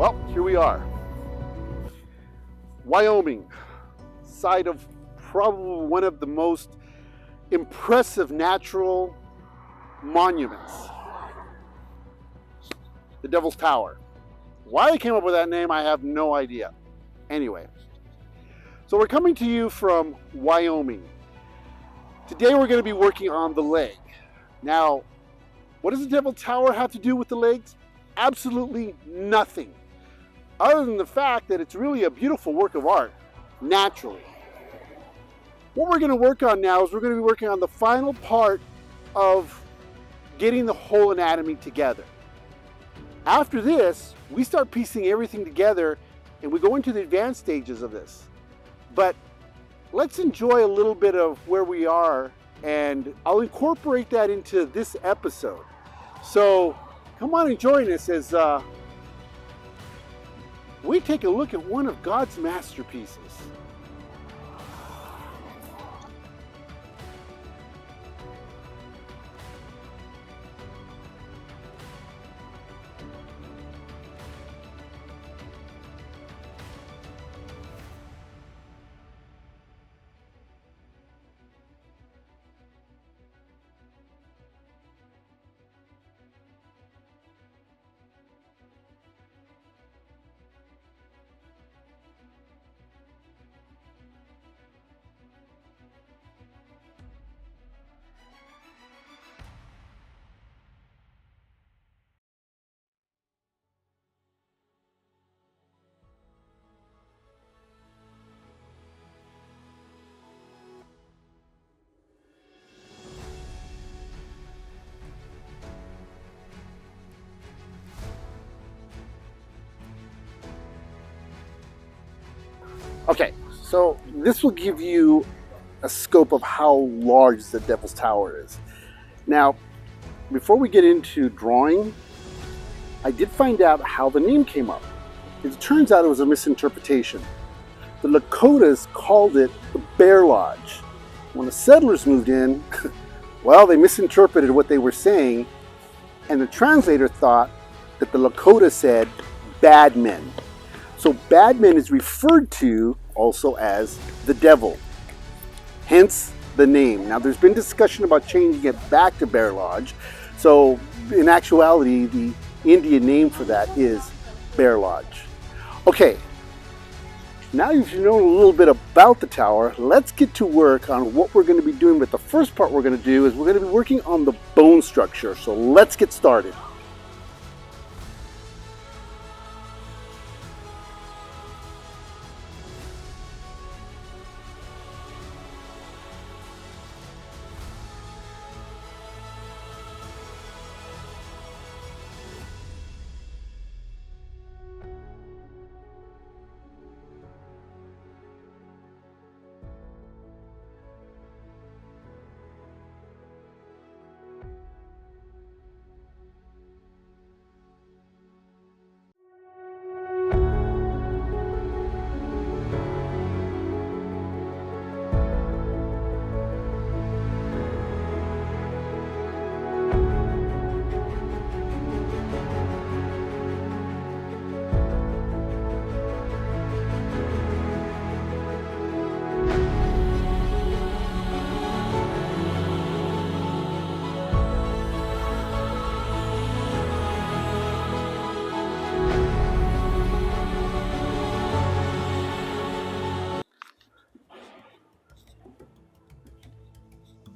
Well, here we are. Wyoming, site of probably one of the most impressive natural monuments. The Devil's Tower. Why I came up with that name, I have no idea. Anyway, so we're coming to you from Wyoming. Today we're going to be working on the leg. Now, what does the Devil's Tower have to do with the legs? Absolutely nothing. Other than the fact that it's really a beautiful work of art, naturally. What we're going to work on now is we're going to be working on the final part of getting the whole anatomy together. After this, we start piecing everything together and we go into the advanced stages of this. But let's enjoy a little bit of where we are, and I'll incorporate that into this episode. So come on and join us as we take a look at one of God's masterpieces. Okay, so this will give you a scope of how large the Devil's Tower is. Now, before we get into drawing, I did find out how the name came up. It turns out it was a misinterpretation. The Lakotas called it the Bear Lodge. When the settlers moved in, well, they misinterpreted what they were saying, and the translator thought that the Lakota said bad men. So bad men is referred to also as the devil, hence the name. Now there's been discussion about changing it back to Bear Lodge. So in actuality, the Indian name for that is Bear Lodge. Okay, now if you know a little bit about the tower, let's get to work on what we're going to be doing. But the first part we're going to do is we're going to be working on the bone structure. So let's get started.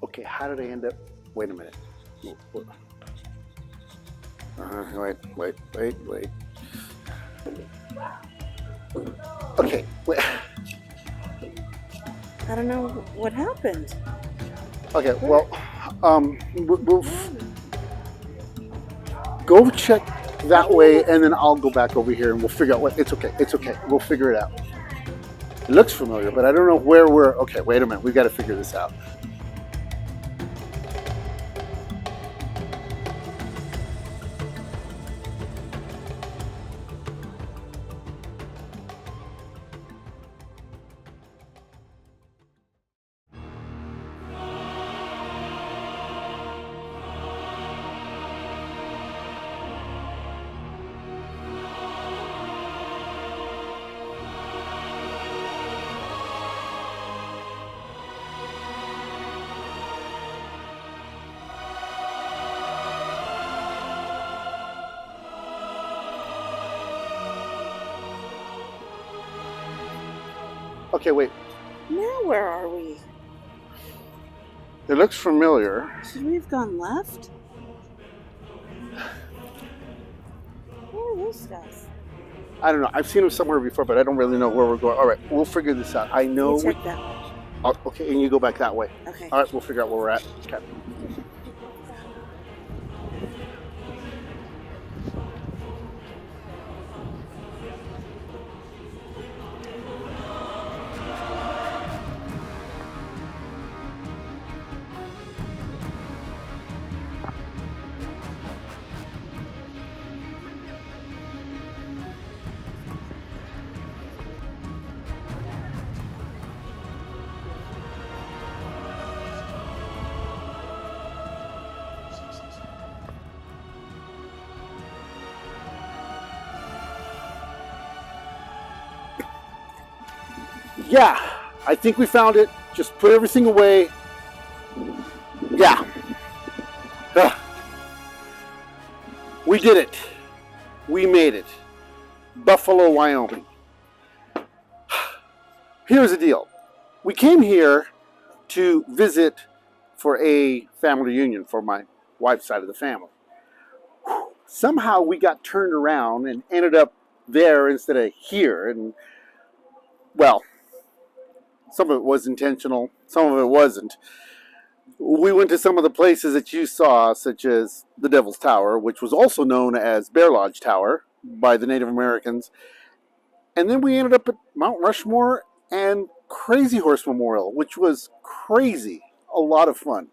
Okay, how did I end up? Wait a minute. Wait. Okay, wait. I don't know what happened. Okay, well, we'll go check that way, and then I'll go back over here, and we'll figure out what. It's okay. We'll figure it out. It looks familiar, but I don't know where we're. Okay, wait a minute. We've got to figure this out. Okay, wait. Now where are we? It looks familiar. Should we have gone left? What are those guys? I don't know. I've seen them somewhere before, but I don't really know where we're going. All right, we'll figure this out. I know. You check that way. Oh, okay, and you go back that way. Okay. All right, we'll figure out where we're at. Okay. Yeah, I think we found it. Just put everything away. Yeah. We did it. We made it. Buffalo, Wyoming. Here's the deal. We came here to visit for a family reunion for my wife's side of the family. Somehow we got turned around and ended up there instead of here. And, well, some of it was intentional, some of it wasn't. We went to some of the places that you saw, such as the Devil's Tower, which was also known as Bear Lodge Tower by the Native Americans. And then we ended up at Mount Rushmore and Crazy Horse Memorial, which was crazy. A lot of fun.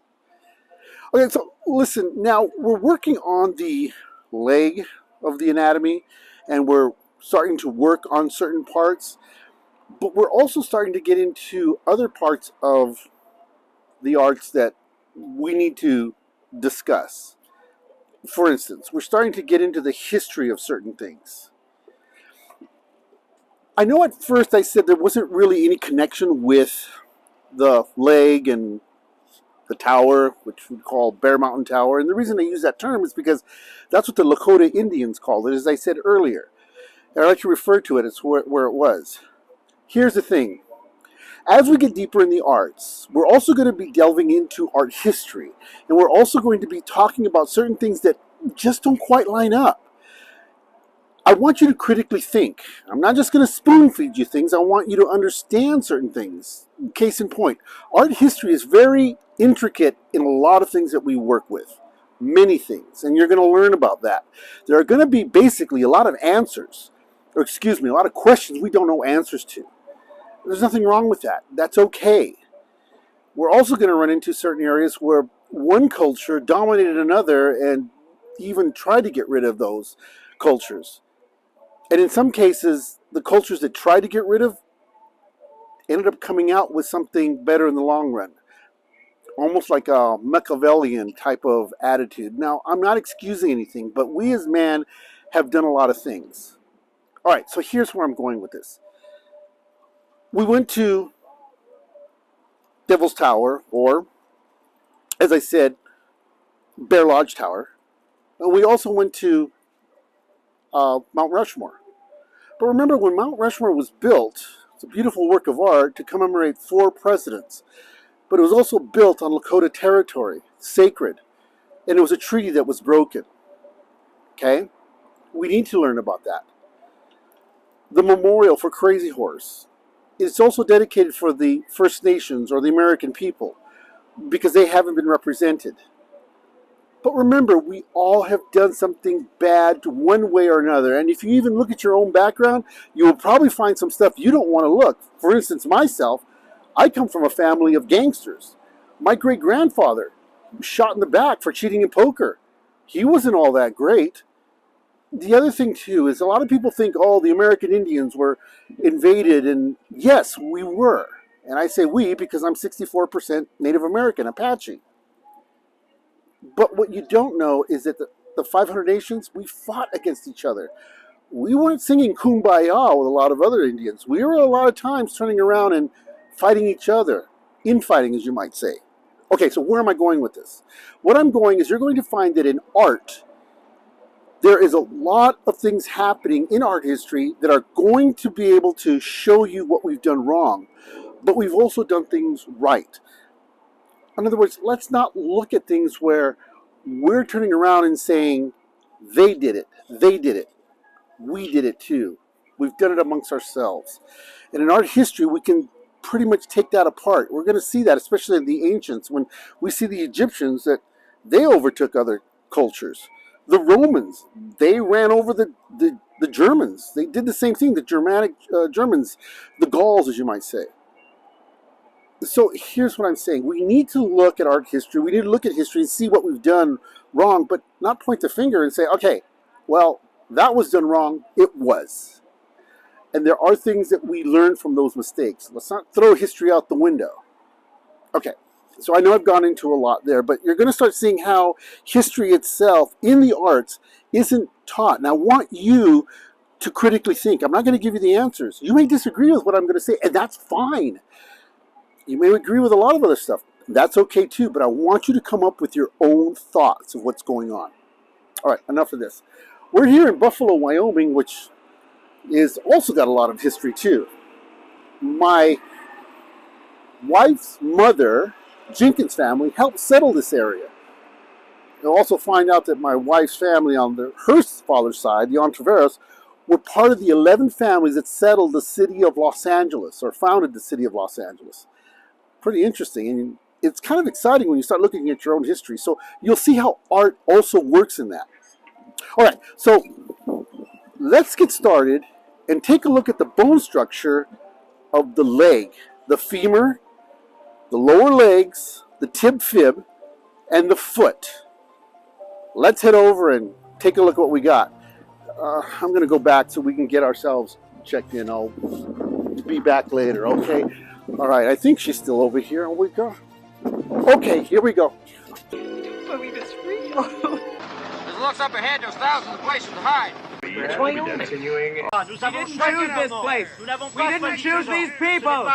Okay, so listen, now we're working on the leg of the anatomy, and we're starting to work on certain parts, but we're also starting to get into other parts of the arts that we need to discuss. For instance, we're starting to get into the history of certain things. I know at first I said there wasn't really any connection with the leg and the tower, which we call Bear Mountain Tower. And the reason I use that term is because that's what the Lakota Indians called it, as I said earlier. And I like to refer to it as where it was. Here's the thing. As we get deeper in the arts, we're also going to be delving into art history. And we're also going to be talking about certain things that just don't quite line up. I want you to critically think. I'm not just going to spoon feed you things. I want you to understand certain things. Case in point, art history is very intricate in a lot of things that we work with. Many things. And you're going to learn about that. There are going to be basically a lot of answers. Or excuse me, a lot of questions we don't know answers to. There's nothing wrong with that. That's okay. We're also going to run into certain areas where one culture dominated another and even tried to get rid of those cultures. And in some cases, the cultures that tried to get rid of ended up coming out with something better in the long run. Almost like a Machiavellian type of attitude. Now, I'm not excusing anything, but we as man have done a lot of things. All right, so here's where I'm going with this. We went to Devil's Tower, or, as I said, Bear Lodge Tower. And we also went to Mount Rushmore. But remember, when Mount Rushmore was built, it's a beautiful work of art to commemorate 4 presidents. But it was also built on Lakota territory, sacred. And it was a treaty that was broken. Okay? We need to learn about that. The memorial for Crazy Horse. It's also dedicated for the First Nations or the American people because they haven't been represented. But remember, we all have done something bad one way or another. And if you even look at your own background, you will probably find some stuff you don't want to look. For instance, myself, I come from a family of gangsters. My great-grandfather was shot in the back for cheating in poker. He wasn't all that great. The other thing, too, is a lot of people think, oh, the American Indians were invaded. And yes, we were. And I say we because I'm 64% Native American, Apache. But what you don't know is that the 500 nations, we fought against each other. We weren't singing Kumbaya with a lot of other Indians. We were a lot of times turning around and fighting each other. Infighting, as you might say. Okay, so where am I going with this? What I'm going is you're going to find that in art, There is a lot of things happening in art history that are going to be able to show you what we've done wrong, but we've also done things right. In other words, let's not look at things where we're turning around and saying, they did it, we did it too. We've done it amongst ourselves. And in art history, we can pretty much take that apart. We're going to see that, especially in the ancients, when we see the Egyptians, that they overtook other cultures. The Romans, they ran over the Germans. They did the same thing, the Germanic Germans, the Gauls, as you might say. So here's what I'm saying. We need to look at art history. We need to look at history and see what we've done wrong, but not point the finger and say, okay, well, that was done wrong. It was. And there are things that we learn from those mistakes. Let's not throw history out the window. Okay, so I know I've gone into a lot there, but you're going to start seeing how history itself in the arts isn't taught. And I want you to critically think. I'm not going to give you the answers. You may disagree with what I'm going to say, and that's fine. You may agree with a lot of other stuff. That's okay too, but I want you to come up with your own thoughts of what's going on. All right, enough of this. We're here in Buffalo, Wyoming, which is also got a lot of history too. My wife's mother, Jenkins family, helped settle this area. You'll also find out that my wife's family on her father's side, the Ontiveros, were part of the 11 families that settled the city of Los Angeles, or founded the city of Los Angeles. Pretty interesting, and it's kind of exciting when you start looking at your own history. So you'll see how art also works in that. All right, so let's get started and take a look at the bone structure of the leg, the femur, the lower legs, the tib fib, and the foot. Let's head over and take a look at what we got. I'm going to go back so we can get ourselves checked in. I'll be back later, okay? All right, I think she's still over here. We go. Okay, here we go. Believe it's real. There's looks up ahead, there's thousands of places to hide. Continuing. We didn't choose this place. We didn't choose these people.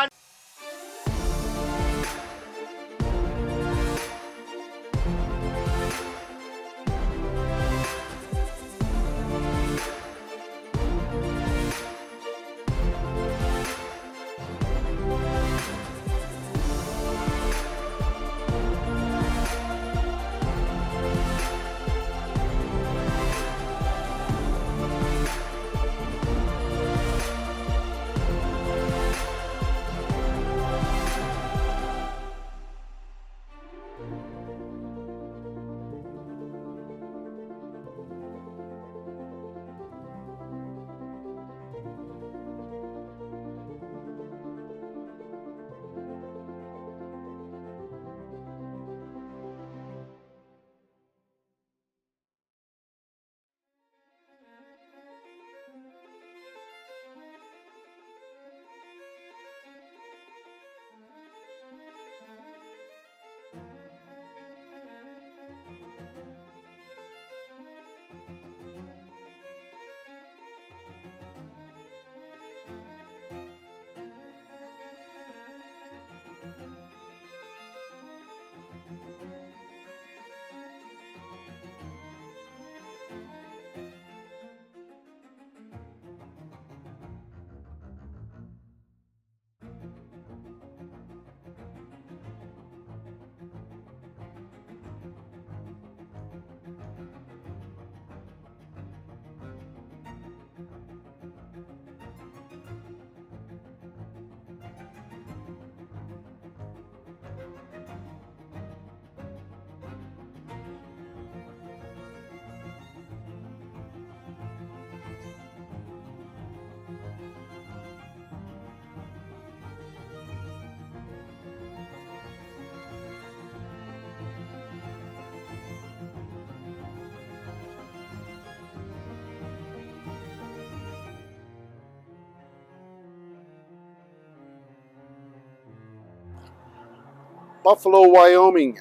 Buffalo, Wyoming.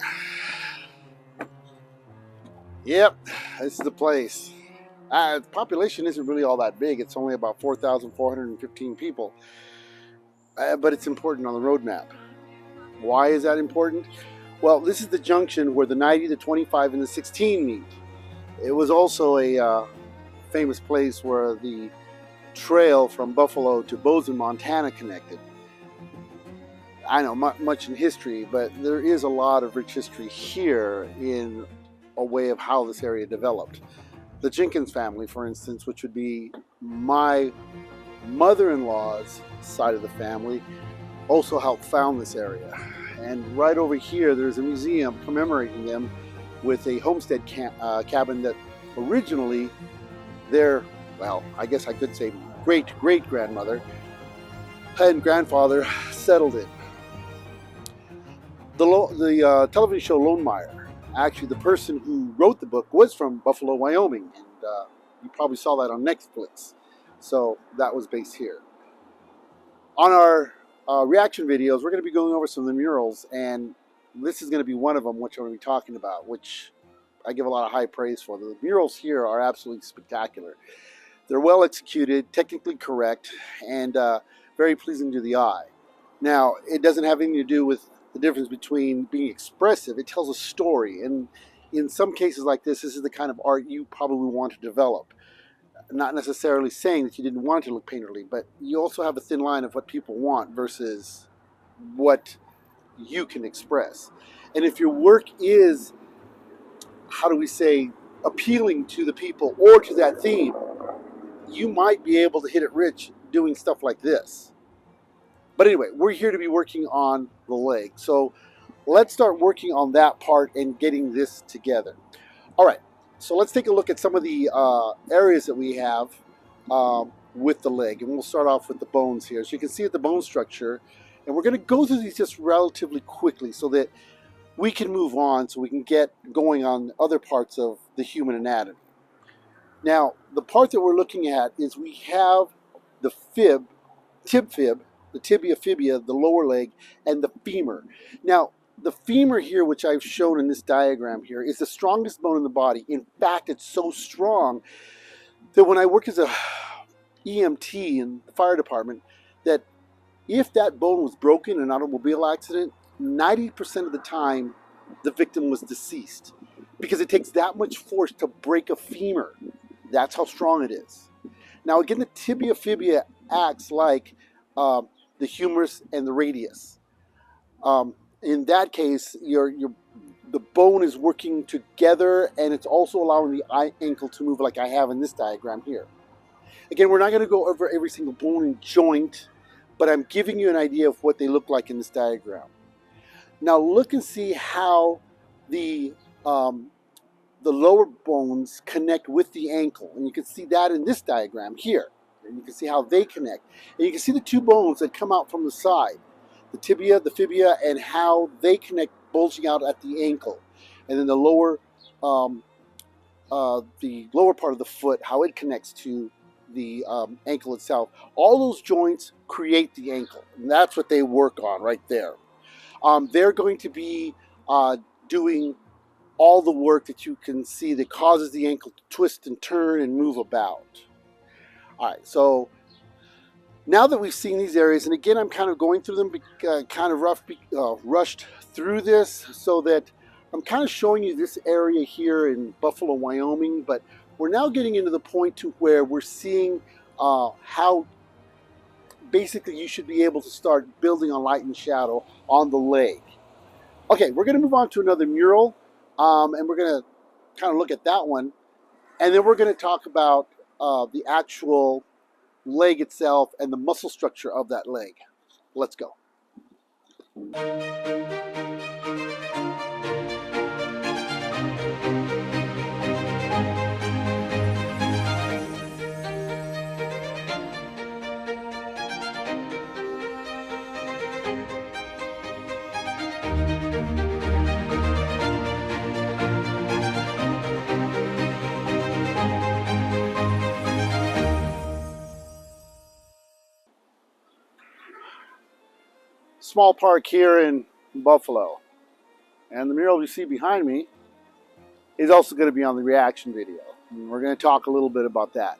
Yep, this is the place. The population isn't really all that big. It's only about 4,415 people. But it's important on the road map. Why is that important? Well, this is the junction where the 90, the 25, and the 16 meet. It was also a famous place where the trail from Buffalo to Bozeman, Montana connected. I know much in history, but there is a lot of rich history here in a way of how this area developed. The Jenkins family, for instance, which would be my mother-in-law's side of the family, also helped found this area. And right over here, there's a museum commemorating them with a homestead cabin that originally their, well, I guess I could say great-great-grandmother and grandfather settled in. The television show Lone Mire, actually the person who wrote the book was from Buffalo, Wyoming, and you probably saw that on Netflix. So that was based here. On our reaction videos, we're going to be going over some of the murals, and this is going to be one of them, which I'm going to be talking about, which I give a lot of high praise for. The murals here are absolutely spectacular. They're well executed, technically correct, and very pleasing to the eye. Now, it doesn't have anything to do with the difference between being expressive. It tells a story, and in some cases like this is the kind of art you probably want to develop. Not necessarily saying that you didn't want it to look painterly, but you also have a thin line of what people want versus what you can express. And if your work is, how do we say, appealing to the people or to that theme, you might be able to hit it rich doing stuff like this. But anyway, we're here to be working on the leg. So let's start working on that part and getting this together. All right, so let's take a look at some of the areas that we have with the leg. And we'll start off with the bones here. So you can see at the bone structure, and we're going to go through these just relatively quickly so that we can move on, so we can get going on other parts of the human anatomy. Now, the part that we're looking at is we have the tib fib, the tibia fibia, the lower leg, and the femur. Now, the femur here, which I've shown in this diagram here, is the strongest bone in the body. In fact, it's so strong that when I worked as a EMT in the fire department, that if that bone was broken in an automobile accident, 90% of the time, the victim was deceased. Because it takes that much force to break a femur. That's how strong it is. Now, again, the tibia fibia acts like the humerus and the radius. In that case, the bone is working together, and it's also allowing the ankle to move like I have in this diagram here. Again, we're not going to go over every single bone and joint, but I'm giving you an idea of what they look like in this diagram. Now look and see how the lower bones connect with the ankle, and you can see that in this diagram here. And you can see how they connect. And you can see the two bones that come out from the side, the tibia, the fibia, and how they connect, bulging out at the ankle. And then the lower part of the foot, how it connects to the ankle itself. All those joints create the ankle, and that's what they work on right there. They're going to be doing all the work that you can see that causes the ankle to twist and turn and move about. All right, so now that we've seen these areas, and again, I'm kind of going through them, kind of rushed through this, so that I'm kind of showing you this area here in Buffalo, Wyoming, but we're now getting into the point to where we're seeing how basically you should be able to start building on light and shadow on the leg. Okay, we're going to move on to another mural, and we're going to kind of look at that one, and then we're going to talk about the actual leg itself and the muscle structure of that leg. Let's go. Small park here in Buffalo, and the mural you see behind me is also going to be on the reaction video, and we're going to talk a little bit about that.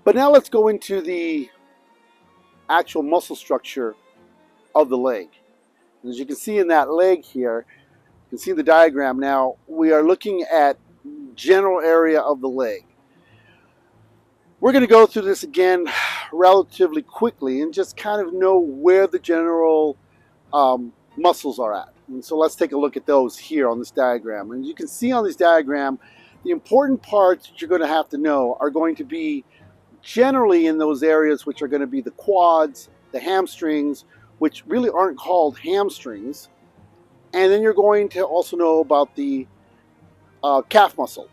But now let's go into the actual muscle structure of the leg. And as you can see in that leg here, you can see the diagram now, we are looking at general area of the leg. We're going to go through this again relatively quickly and just kind of know where the general muscles are at. And so let's take a look at those here on this diagram. And you can see on this diagram, the important parts that you're going to have to know are going to be generally in those areas which are going to be the quads, the hamstrings, which really aren't called hamstrings. And then you're going to also know about the calf muscle.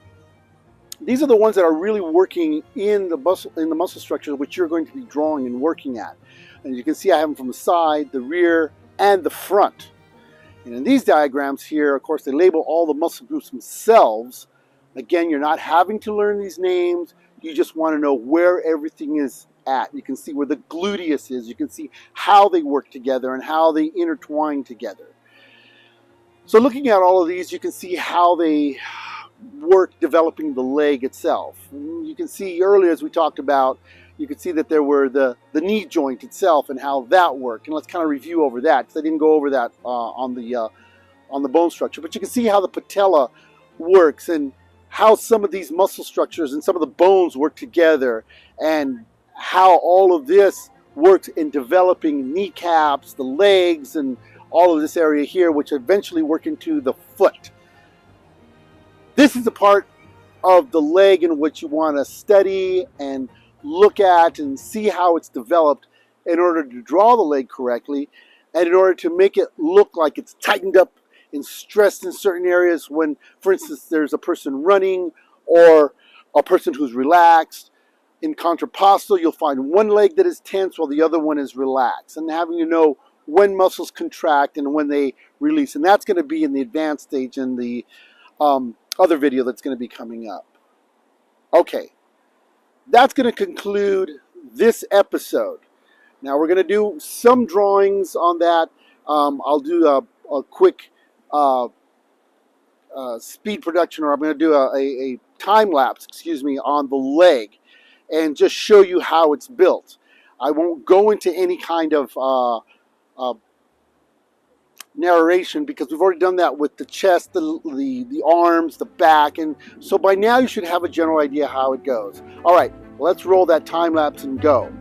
These are the ones that are really working in the muscle structure which you're going to be drawing and working at. And you can see I have them from the side, the rear, and the front. And in these diagrams here, of course, they label all the muscle groups themselves. Again, you're not having to learn these names. You just want to know where everything is at. You can see where the gluteus is. You can see how they work together and how they intertwine together. So looking at all of these, you can see how they work developing the leg itself. And you can see earlier, as we talked about, you can see that there were the knee joint itself and how that worked. And let's kind of review over that, because I didn't go over that on the bone structure. But you can see how the patella works and how some of these muscle structures and some of the bones work together, and how all of this works in developing kneecaps, the legs, and all of this area here, which eventually work into the foot. This is the part of the leg in which you want to study and look at and see how it's developed in order to draw the leg correctly, and in order to make it look like it's tightened up and stressed in certain areas when, for instance, there's a person running or a person who's relaxed. In contrapposto, you'll find one leg that is tense while the other one is relaxed, and having to know when muscles contract and when they release. And that's going to be in the advanced stage in the other video that's going to be coming up. Okay, that's going to conclude this episode. Now we're going to do some drawings on that. I'll do a quick speed production, or I'm going to do a time lapse, on the leg and just show you how it's built. I won't go into any kind of narration, because we've already done that with the chest, the arms, the back, and so by now you should have a general idea how it goes. All right, let's roll that time lapse and go.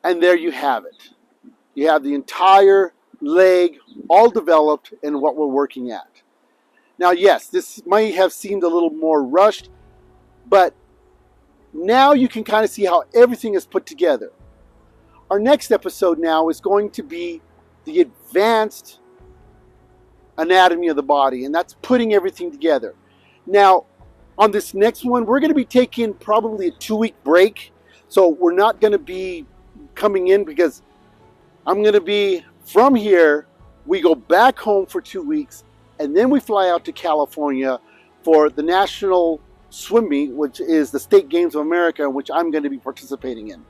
And there you have it. You have the entire leg all developed and what we're working at. Now, yes, this might have seemed a little more rushed, but now you can kind of see how everything is put together. Our next episode now is going to be the advanced anatomy of the body, and that's putting everything together. Now, on this next one, we're going to be taking probably a 2-week break. So we're not going to be coming in, because I'm going to be from here. We go back home for 2 weeks, and then we fly out to California for the National Swim Meet, which is the State Games of America, which I'm going to be participating in.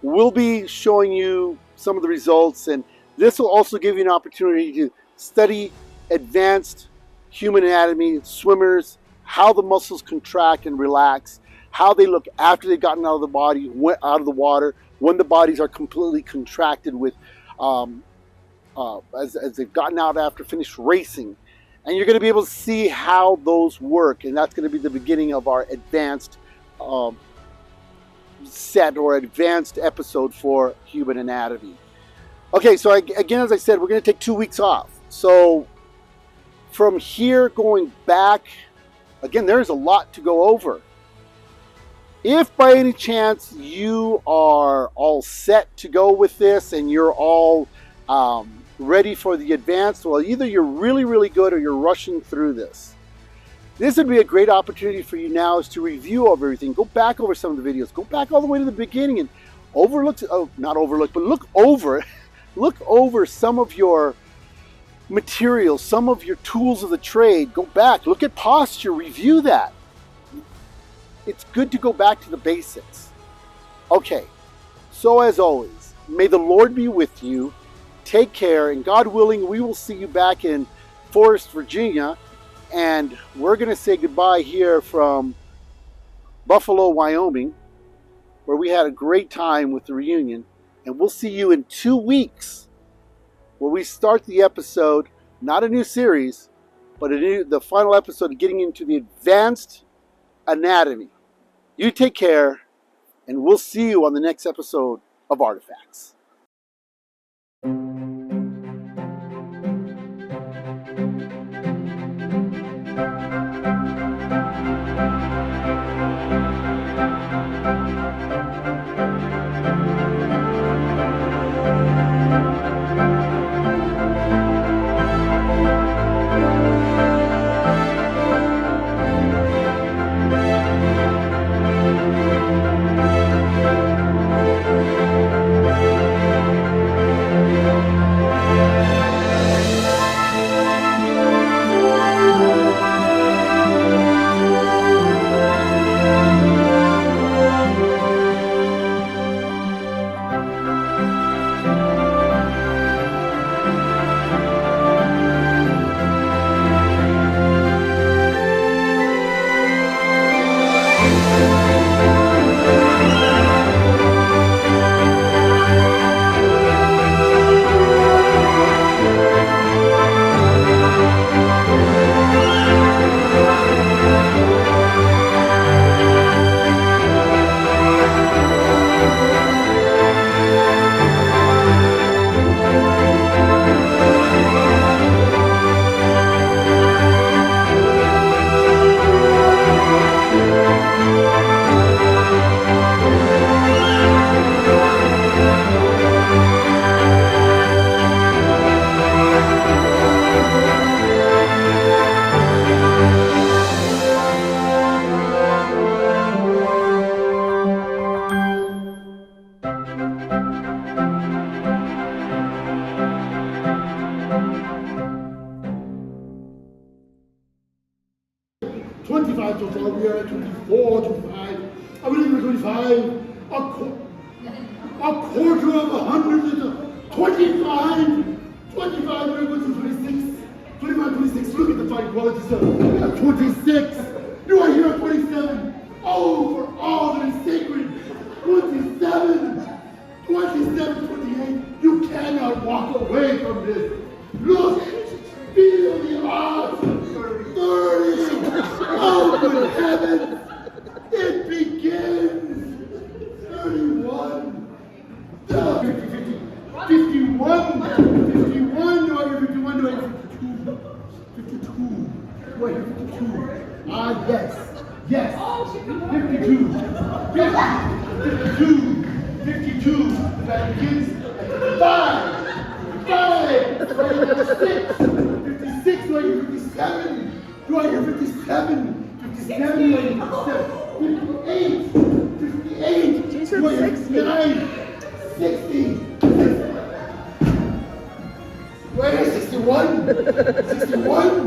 We'll be showing you some of the results, and this will also give you an opportunity to study advanced human anatomy, swimmers, how the muscles contract and relax, how they look after they've gotten out of the body, out of the water, when the bodies are completely contracted with, as they've gotten out after finished racing. And you're going to be able to see how those work, and that's going to be the beginning of our advanced set or advanced episode for human anatomy. Okay, so again, as I said, we're going to take 2 weeks off. So from here going back, again, there's a lot to go over. If by any chance you are all set to go with this and you're all ready for the advanced, well, either you're really, really good or you're rushing through this. This would be a great opportunity for you now is to review over everything. Go back over some of the videos. Go back all the way to the beginning and look over some of your materials, some of your tools of the trade. Go back, look at posture, review that. It's good to go back to the basics. Okay, so as always, may the Lord be with you. Take care, and God willing, we will see you back in Forest, Virginia, and we're going to say goodbye here from Buffalo, Wyoming, where we had a great time with the reunion, and we'll see you in 2 weeks, where we start the episode, not a new series, but the final episode of getting into the advanced anatomy. You take care, and we'll see you on the next episode of Artifacts. We are at 24, 25. I believe we're 25. A quarter of 100 is 25. 25, we're going to 26. 25, 26. Look at the fine quality, sir. 26. You are here at 27. Oh, for all that is sacred. 27. 27, 28. You cannot walk away from this. Look. Feel the odds. 30. Oh, good heavens. It begins. 31. 50, 50. 51. 51. Do I hear 51? Do I hear 52? 52. Do I hear 52? Ah, yes. Yes. 52. 52. 52. That begins at 5. 5. Do I hear 6? 56. Do I hear 57? Do I hear 57? 57. Do I hear 57? 58. 58. She's Do I hear 60. 60. Do I hear 61? 61?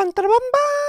Contrabamba!